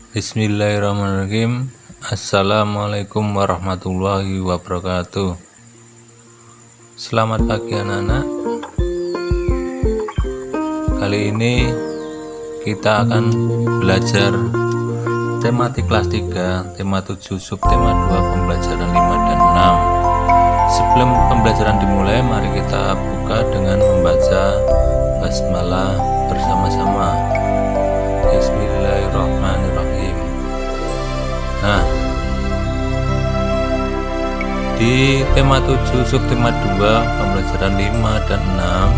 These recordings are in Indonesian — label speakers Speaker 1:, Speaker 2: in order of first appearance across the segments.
Speaker 1: Bismillahirrahmanirrahim. Assalamualaikum warahmatullahi wabarakatuh. Selamat pagi anak-anak. Kali ini kita akan belajar tematik kelas 3, tema 7, subtema 2, pembelajaran 5 dan 6. Sebelum pembelajaran dimulai, mari kita buka dengan membaca basmalah bersama-sama. Bismillahirrahmanirrahim. Nah, di tema 7, subtema 2, pembelajaran 5 dan 6,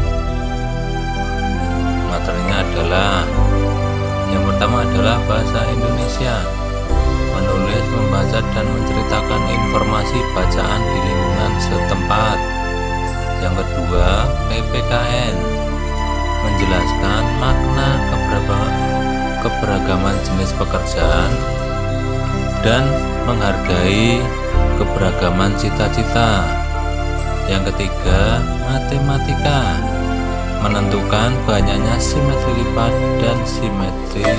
Speaker 1: materinya adalah yang pertama adalah bahasa Indonesia, menulis, membaca, dan menceritakan informasi bacaan di lingkungan setempat. Yang kedua, PPKN, menjelaskan makna keberagaman jenis pekerjaan dan menghargai keberagaman cita-cita. Yang ketiga, matematika, menentukan banyaknya simetri lipat dan simetri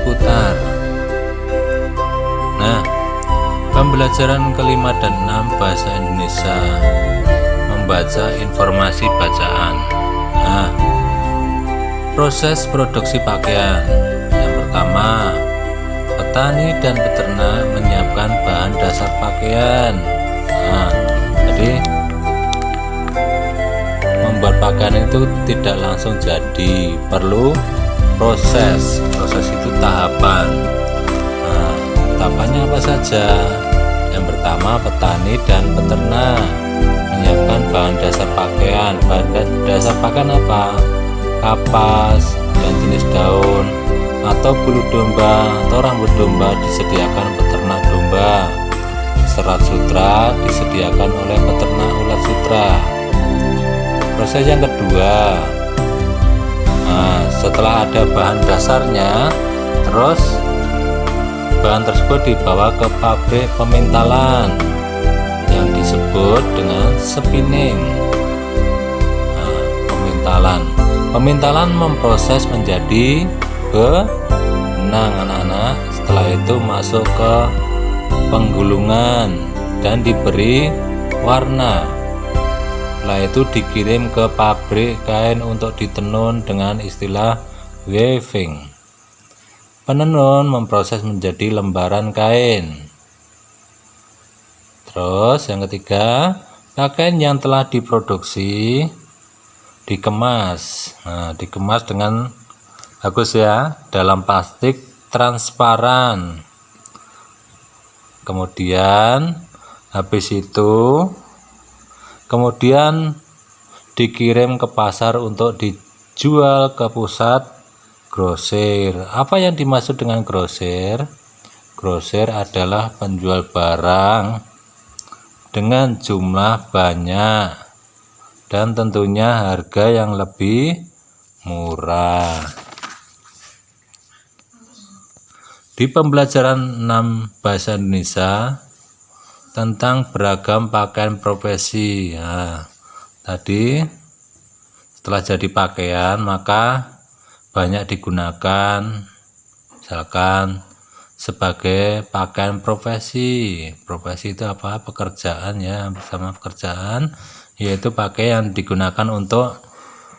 Speaker 1: putar. Nah, pembelajaran kelima dan 6, bahasa Indonesia, membaca informasi bacaan. Nah, proses produksi pakaian. Yang pertama, petani dan peternak menyiapkan bahan dasar pakaian. Nah, jadi membuat pakaian itu tidak langsung jadi, perlu proses. Proses itu tahapan. Nah, tahapannya apa saja? Yang pertama, petani dan peternak menyiapkan bahan dasar pakaian. Bahan dasar pakaian apa? Kapas dan jenis daun atau bulu domba atau rambut domba disediakan peternak domba. Serat sutra disediakan oleh peternak ulat sutra. Proses yang kedua, nah, setelah ada bahan dasarnya, terus bahan tersebut dibawa ke pabrik pemintalan yang disebut dengan spinning. Nah, pemintalan memproses menjadi benang anak-anak. Setelah itu masuk ke penggulungan dan diberi warna. Setelah itu dikirim ke pabrik kain untuk ditenun dengan istilah weaving. Penenun memproses menjadi lembaran kain. Terus yang ketiga, pakaian yang telah diproduksi dikemas. Nah, dikemas dengan bagus ya, dalam plastik transparan. Kemudian habis itu dikirim ke pasar untuk dijual ke pusat grosir. Apa yang dimaksud dengan grosir? Grosir adalah penjual barang dengan jumlah banyak dan tentunya harga yang lebih murah. Di pembelajaran 6 bahasa Indonesia tentang beragam pakaian profesi. Nah, tadi setelah jadi pakaian maka banyak digunakan, misalkan sebagai pakaian profesi. Profesi itu apa? Pekerjaan ya, bersama pekerjaan, yaitu pakaian yang digunakan untuk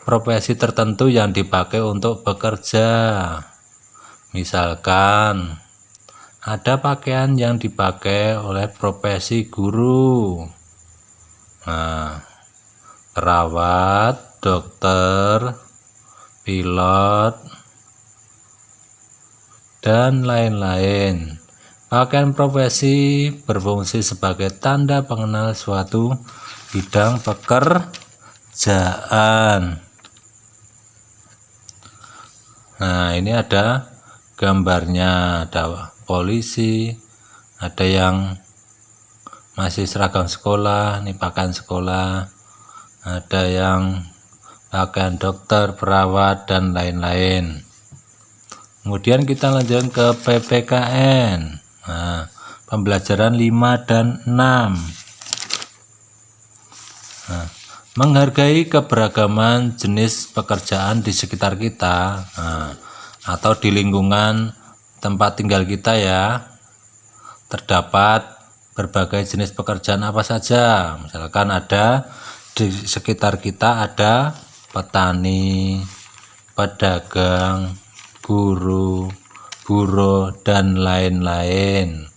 Speaker 1: profesi tertentu yang dipakai untuk bekerja. Misalkan ada pakaian yang dipakai oleh profesi guru, nah, perawat, dokter, pilot, dan lain-lain. Pakaian profesi berfungsi sebagai tanda pengenal suatu bidang pekerjaan. Nah, ini ada gambarnya, ada polisi, ada yang masih seragam sekolah, ini pakaian sekolah, ada yang pakaian dokter, perawat, dan lain-lain. Kemudian kita lanjutkan ke PPKN. Nah, pembelajaran 5 dan 6. Nah, menghargai keberagaman jenis pekerjaan di sekitar kita, atau di lingkungan tempat tinggal kita ya. Terdapat berbagai jenis pekerjaan apa saja. Misalkan ada di sekitar kita ada petani, pedagang, guru, buruh, dan lain-lain.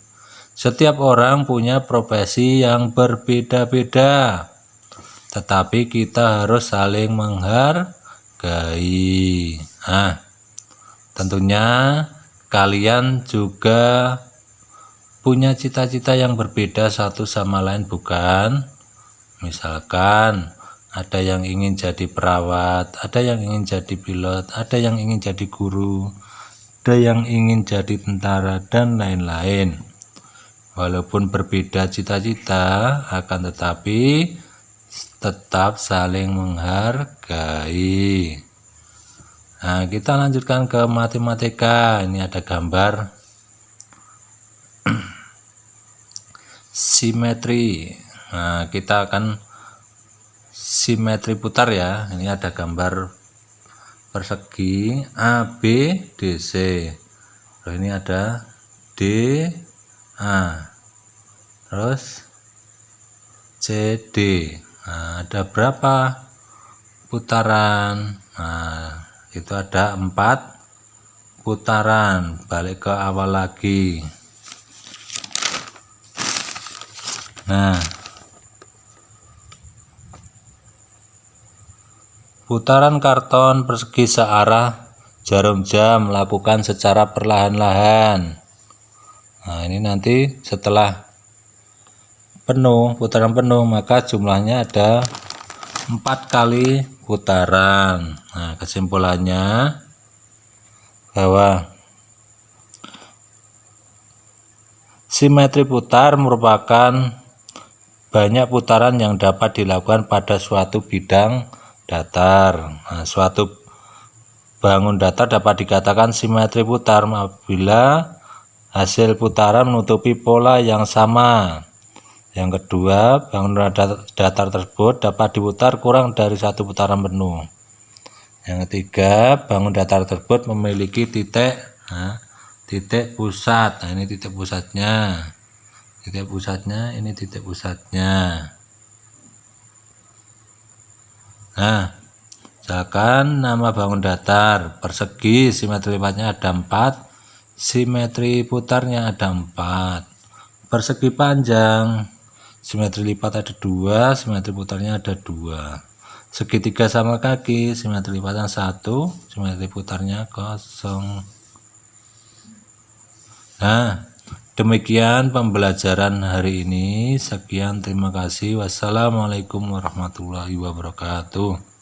Speaker 1: Setiap orang punya profesi yang berbeda-beda, tetapi kita harus saling menghargai. Nah, tentunya kalian juga punya cita-cita yang berbeda satu sama lain, bukan? Misalkan ada yang ingin jadi perawat, ada yang ingin jadi pilot, ada yang ingin jadi guru, ada yang ingin jadi tentara, dan lain-lain. Walaupun berbeda cita-cita, akan tetapi tetap saling menghargai. Nah, kita lanjutkan ke matematika. Ini ada gambar simetri. Nah, kita akan simetri putar ya. Ini ada gambar persegi A, B, D, C. Terus ini ada D, A, terus C, D. Nah, ada berapa putaran? Nah, itu ada 4 putaran. Balik ke awal lagi. Nah, putaran karton persegi searah jarum jam lakukan secara perlahan-lahan. Nah, ini nanti setelah penuh, putaran penuh, maka jumlahnya ada 4 kali putaran. Nah, kesimpulannya bahwa simetri putar merupakan banyak putaran yang dapat dilakukan pada suatu bidang datar. Nah, suatu bangun datar dapat dikatakan simetri putar apabila hasil putaran menutupi pola yang sama. Yang kedua, bangunan datar tersebut dapat diputar kurang dari 1 putaran penuh. Yang ketiga, bangun datar tersebut memiliki titik pusat. Nah, ini titik pusatnya. Titik pusatnya, ini titik pusatnya. Nah, misalkan nama bangun datar persegi, simetri lipatnya ada 4. Simetri putarnya ada 4. Persegi panjang, simetri lipat ada 2, simetri putarnya ada 2. Segitiga sama kaki, simetri lipatnya 1, simetri putarnya 0. Nah, demikian pembelajaran hari ini. Sekian, terima kasih. Wassalamualaikum warahmatullahi wabarakatuh.